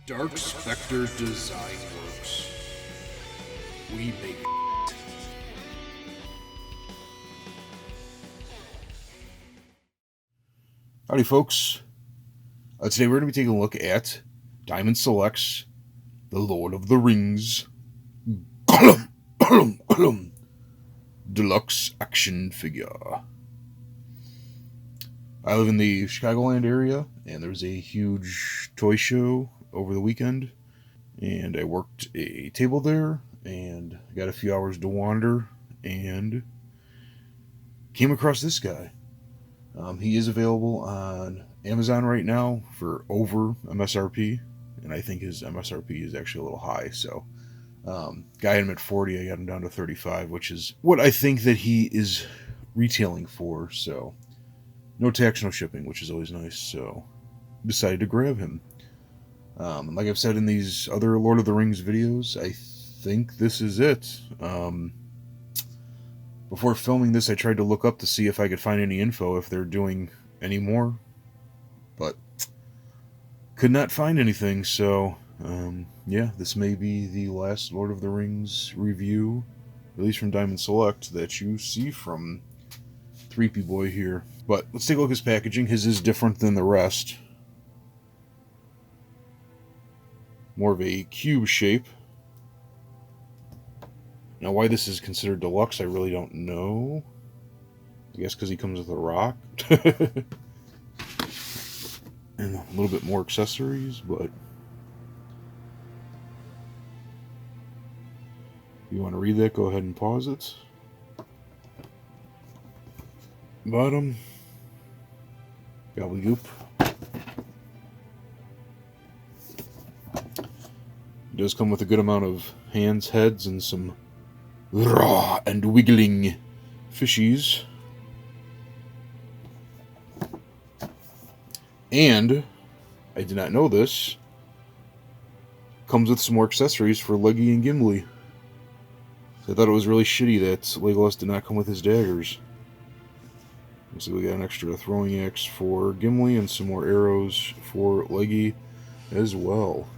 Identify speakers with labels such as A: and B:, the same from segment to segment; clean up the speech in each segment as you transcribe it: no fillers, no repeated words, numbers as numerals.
A: Dark Spectre Designworks. We make it. Howdy, folks. Today we're going to be taking a look at Diamond Select's The Lord of the Rings Gollum Deluxe Action Figure. I live in the Chicagoland area, and there was a huge toy show over the weekend, and I worked a table there, and got a few hours to wander, and came across this guy. He is available on Amazon right now for over MSRP, and I think his MSRP is actually a little high, so got him at 40, I got him down to 35, which is what I think that he is retailing for, so no tax, no shipping, which is always nice, so decided to grab him. Like I've said in these other Lord of the Rings videos, I think this is it. Before filming this, I tried to look up to see if I could find any info if they're doing any more, but could not find anything, so yeah, this may be the last Lord of the Rings review, at least from Diamond Select, that you see from 3P Boy here. But let's take a look at his packaging. His is different than the rest. More of a cube shape. Now, why this is considered deluxe, I really don't know. I guess because he comes with a rock. And a little bit more accessories, but if you want to read that, go ahead and pause it. Bottom. Gobbledygook. It does come with a good amount of hands, heads, and some raw and wiggling fishies. And, I did not know this, comes with some more accessories for Leggy and Gimli. So I thought it was really shitty that Legolas did not come with his daggers. So we got an extra throwing axe for Gimli and some more arrows for Leggy as well.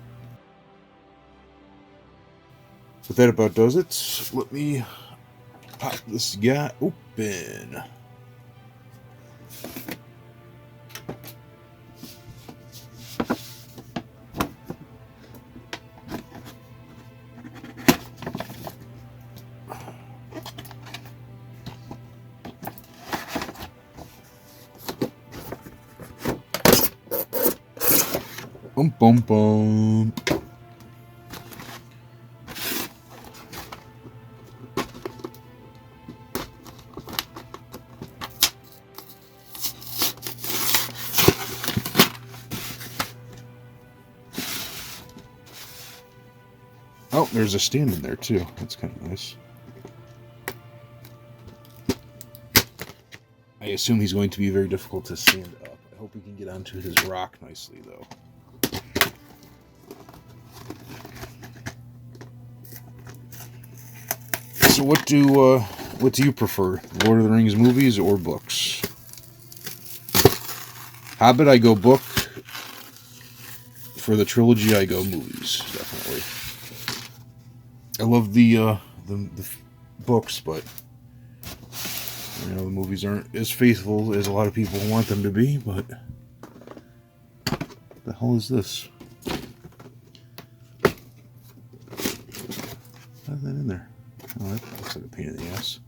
A: But that about does it. Let me pop this guy open. Bum bum bum. Oh, there's a stand in there too. That's kind of nice. I assume he's going to be very difficult to stand up. I hope we can get onto his rock nicely, though. So what do you prefer? Lord of the Rings movies or books? Hobbit, I go book. For the trilogy, I go movies, definitely. I love the books, but you know, the movies aren't as faithful as a lot of people want them to be, but what the hell is this? How's that in there? Oh, that looks like a pain in the ass.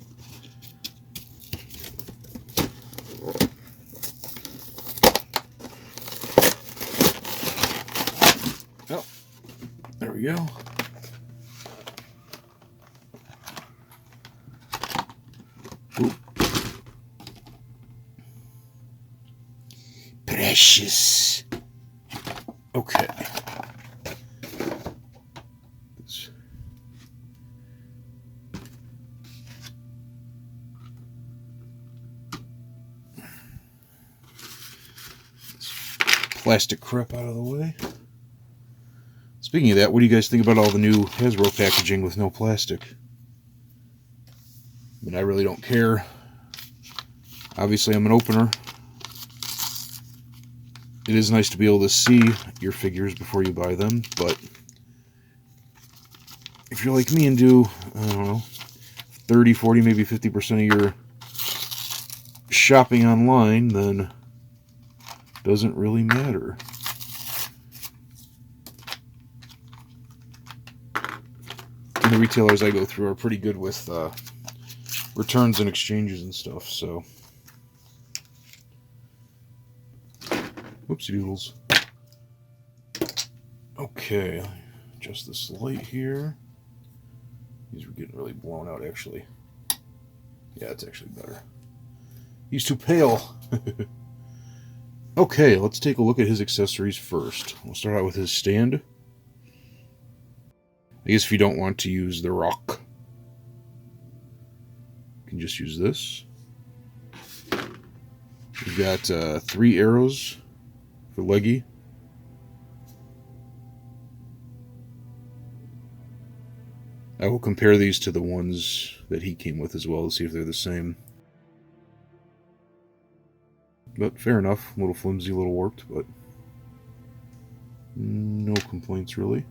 A: Oh, there we go. Ooh. Precious. Okay. Plastic crap out of the way. Speaking of that, what do you guys think about all the new Hasbro packaging with no plastic? I mean, I really don't care. Obviously, I'm an opener. It is nice to be able to see your figures before you buy them, but if you're like me and do, I don't know, 30, 40, maybe 50% of your shopping online, then it doesn't really matter. And the retailers I go through are pretty good with returns and exchanges and stuff, so. Whoopsie doodles. Okay, adjust this light here. These were getting really blown out, actually. Yeah, it's actually better. He's too pale. Okay, let's take a look at his accessories first. We'll start out with his stand. I guess if you don't want to use the rock, you can just use this. We've got 3 arrows for Leggy. I will compare these to the ones that he came with as well to see if they're the same. But fair enough, a little flimsy, a little warped, but no complaints really.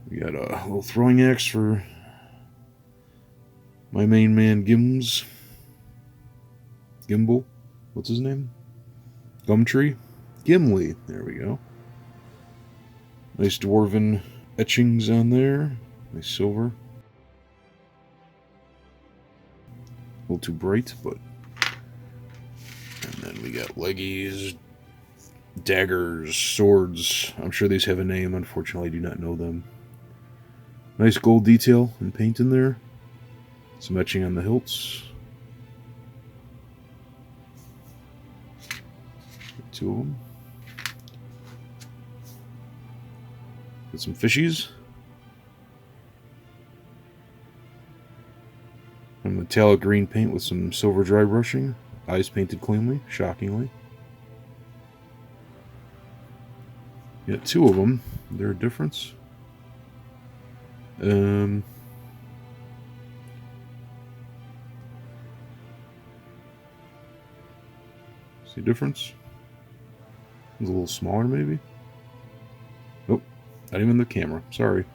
A: We got a little throwing axe for my main man Gimbal. What's his name? Gumtree? Gimli. There we go. Nice dwarven etchings on there. Nice silver. A little too bright, but. And then we got Leggies, daggers, swords. I'm sure these have a name. Unfortunately, I do not know them. Nice gold detail and paint in there. Some etching on the hilts. 2 of them. Got some fishies. And metallic green paint with some silver dry brushing. Eyes painted cleanly, shockingly. Got 2 of them. Is there a difference? See a difference? It's a little smaller, maybe? Nope. Not even the camera. Sorry.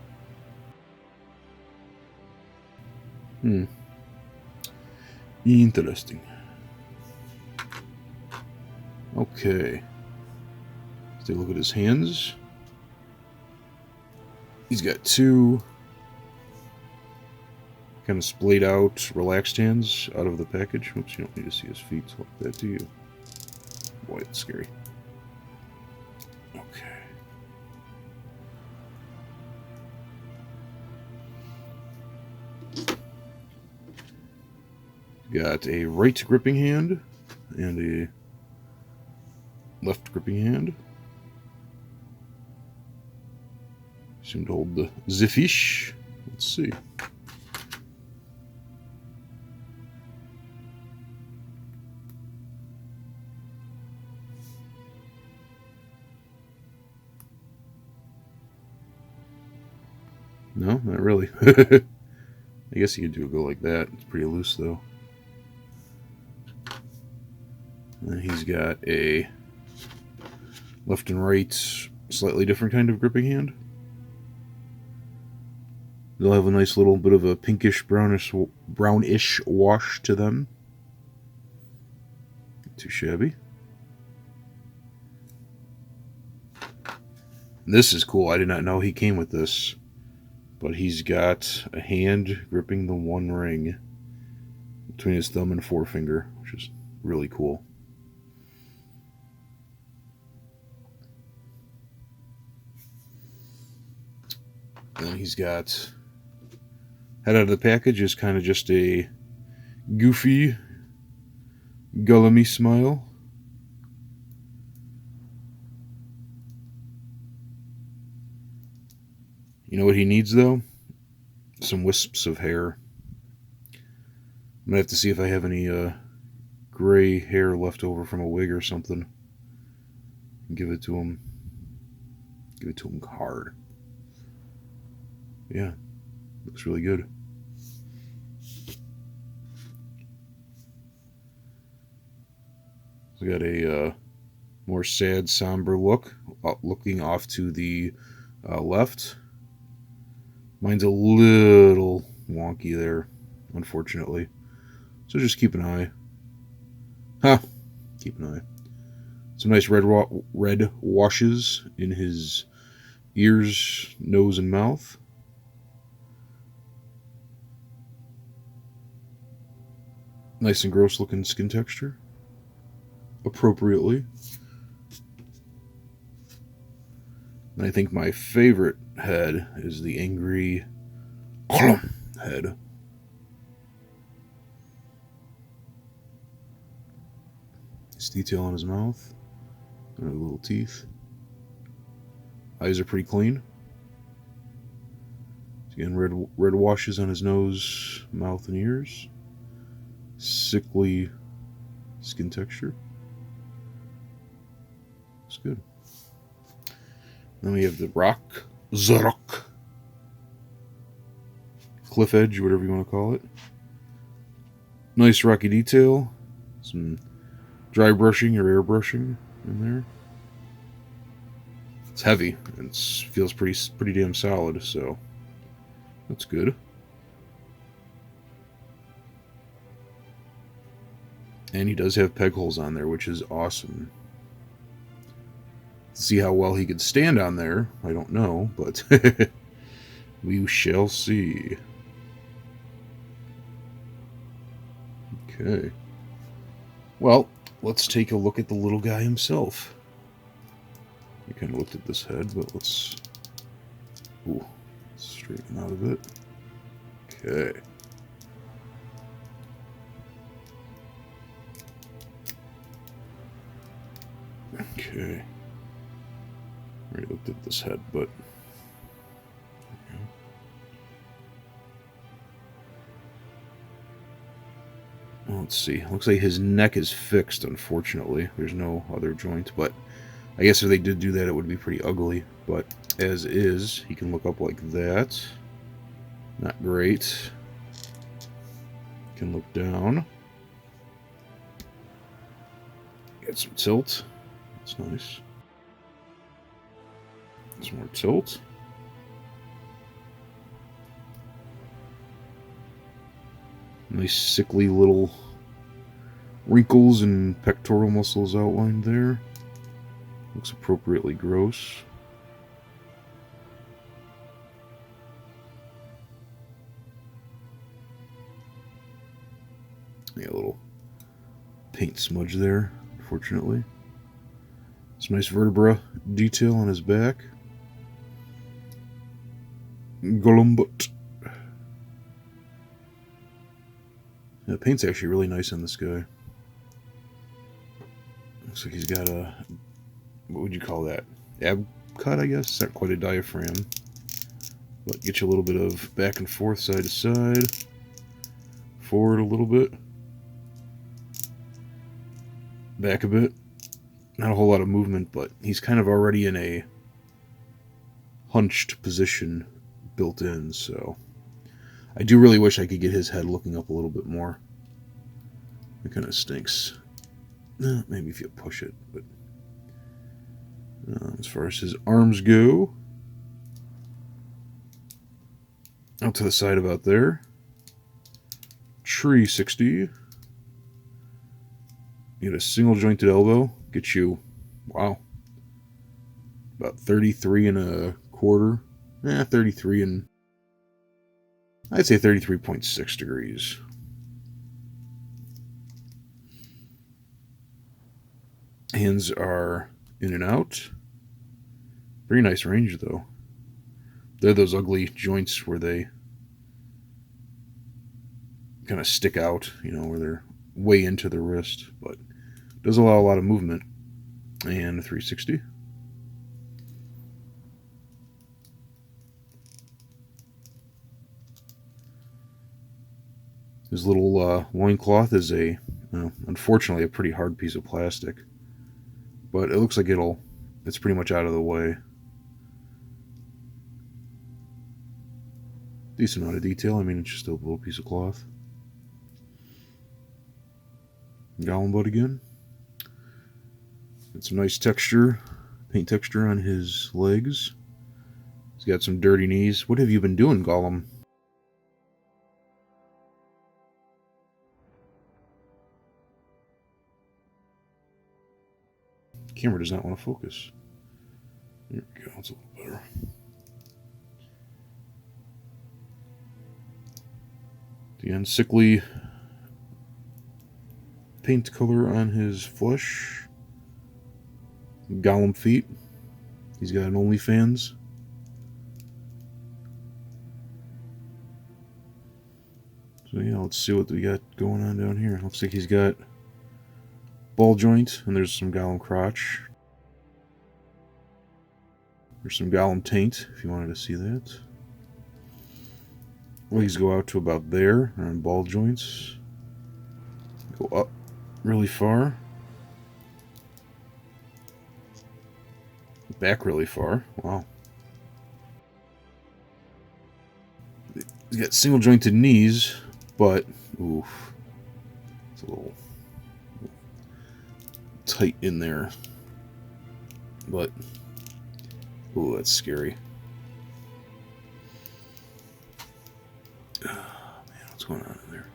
A: Interesting. Okay. Let's take a look at his hands. He's got 2 kind of splayed out, relaxed hands out of the package. Oops, you don't need to see his feet like that, do you? Boy, it's scary. Okay. Got a right gripping hand and a left gripping hand. Seem to hold the fish. Let's see. No, not really. I guess you could do a go like that. It's pretty loose, though. And he's got a left and right, slightly different kind of gripping hand. They'll have a nice little bit of a pinkish brownish wash to them. Not too shabby. This is cool. I did not know he came with this. But he's got a hand gripping the one ring between his thumb and forefinger, which is really cool. And he's got, head out of the package is kind of just a goofy, Gollum-y smile. You know what he needs, though? Some wisps of hair. I'm going to have to see if I have any gray hair left over from a wig or something. And give it to him. Give it to him hard. Yeah, looks really good. We got a More sad, somber look, looking off to the left. Mine's a little wonky there, unfortunately. So just keep an eye. Keep an eye. Some nice red washes in his ears, nose, and mouth. Nice and gross looking skin texture. Appropriately. And I think my favorite head is the angry Gollum head. This detail on his mouth. And little teeth. Eyes are pretty clean. Again, red washes on his nose, mouth, and ears. Sickly skin texture. It's good. Then we have the rock. Zarok. Cliff edge, whatever you want to call it. Nice rocky detail. Some dry brushing or airbrushing in there. It's heavy and it feels pretty damn solid, so that's good. And he does have peg holes on there, which is awesome. See how well he could stand on there, I don't know, but we shall see. Okay. Well, let's take a look at the little guy himself. We kind of looked at this head, but let's straighten out a bit. Okay. Okay. Already looked at this head, but let's see. Looks like his neck is fixed, unfortunately. There's no other joint, but I guess if they did do that, it would be pretty ugly. But as is, he can look up like that. Not great. Can look down. Get some tilt. That's nice. Some more tilt. Nice sickly little wrinkles and pectoral muscles outlined there. Looks appropriately gross. Yeah, a little paint smudge there, unfortunately. Some nice vertebra detail on his back. Gollum butt. The paint's actually really nice on this guy. Looks like he's got a, what would you call that? Ab cut, I guess? Not quite a diaphragm. But get you a little bit of back and forth, side to side. Forward a little bit. Back a bit. Not a whole lot of movement, but he's kind of already in a hunched position built in, so I do really wish I could get his head looking up a little bit more. It kind of stinks. Maybe if you push it, but as far as his arms go, out to the side about there. Tree 60. Get a single jointed elbow. Get you, wow, about 33 and a quarter. 33 and I'd say 33.6 degrees. Hands are in and out. Very nice range, though. They're those ugly joints where they kind of stick out, you know, where they're way into the wrist, but it does allow a lot of movement. And a 360. His little loincloth is unfortunately, a pretty hard piece of plastic. But it looks like it's pretty much out of the way. Decent amount of detail. I mean, it's just a little piece of cloth. Gollum butt again. Got some nice texture, paint texture on his legs. He's got some dirty knees. What have you been doing, Gollum? Camera does not want to focus. There we go, it's a little better. The unsickly paint color on his flesh. Gollum feet. He's got an OnlyFans. So yeah, let's see what we got going on down here. Looks like he's got ball joint, and there's some Gollum crotch. There's some Gollum taint, if you wanted to see that. Legs go out to about there on ball joints. Go up really far. Back really far. Wow. He's got single jointed knees, but oof, it's a little tight in there. But ooh, that's scary. Oh, man, what's going on in there?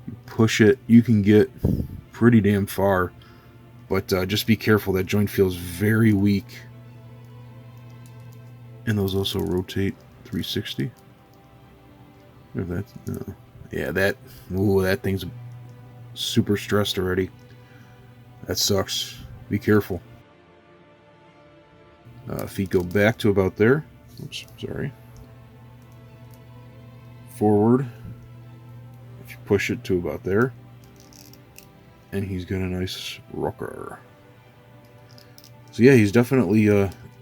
A: You push it, you can get pretty damn far, but just be careful. That joint feels very weak. And those also rotate 360. If that's yeah, that that thing's super stressed already. That sucks. Be careful. Feet go back to about there. Oops, sorry. Forward. If you push it to about there. And he's got a nice rocker. So yeah, he's definitely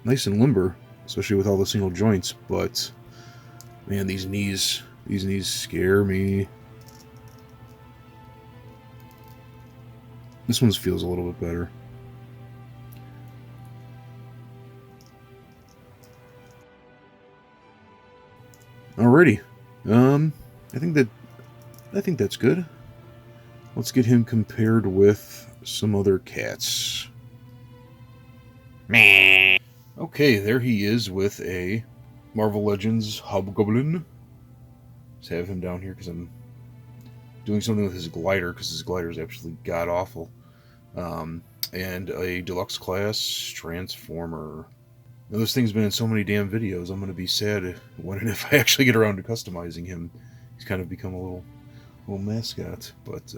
A: nice and limber, especially with all the single joints, but man, these knees scare me. This one feels a little bit better. Alrighty. I think that's good. Let's get him compared with some other cats. Meh. Okay, there he is with a Marvel Legends Hobgoblin. Let's have him down here because I'm doing something with his glider, because his glider is absolutely god-awful. And a deluxe class Transformer. Now, this thing's been in so many damn videos, I'm going to be sad when and if I actually get around to customizing him. He's kind of become a little mascot. But,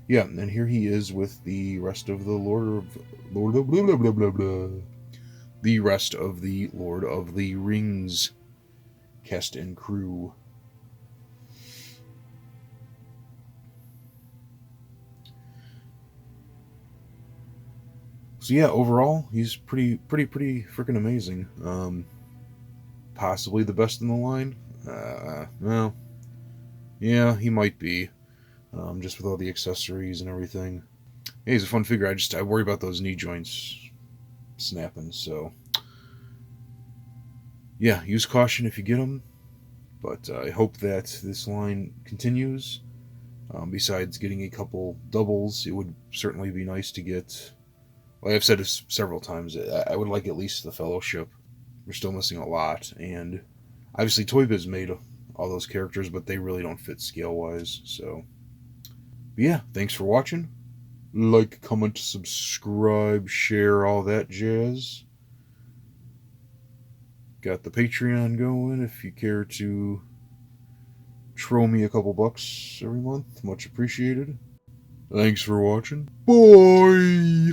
A: yeah, and here he is with the rest of the the rest of the Lord of the Rings cast and crew. So yeah, overall, he's pretty freaking amazing. Possibly the best in the line. Well, yeah, he might be. Just with all the accessories and everything. Yeah, he's a fun figure. I worry about those knee joints snapping. So yeah, use caution if you get them. But I hope that this line continues. Besides getting a couple doubles, it would certainly be nice to get. Well, I've said this several times. I would like at least the Fellowship. We're still missing a lot, and obviously Toy Biz made all those characters, but they really don't fit scale-wise. So, but yeah, thanks for watching. Like, comment, subscribe, share, all that jazz. Got the Patreon going if you care to throw me a couple bucks every month. Much appreciated. Thanks for watching. Bye!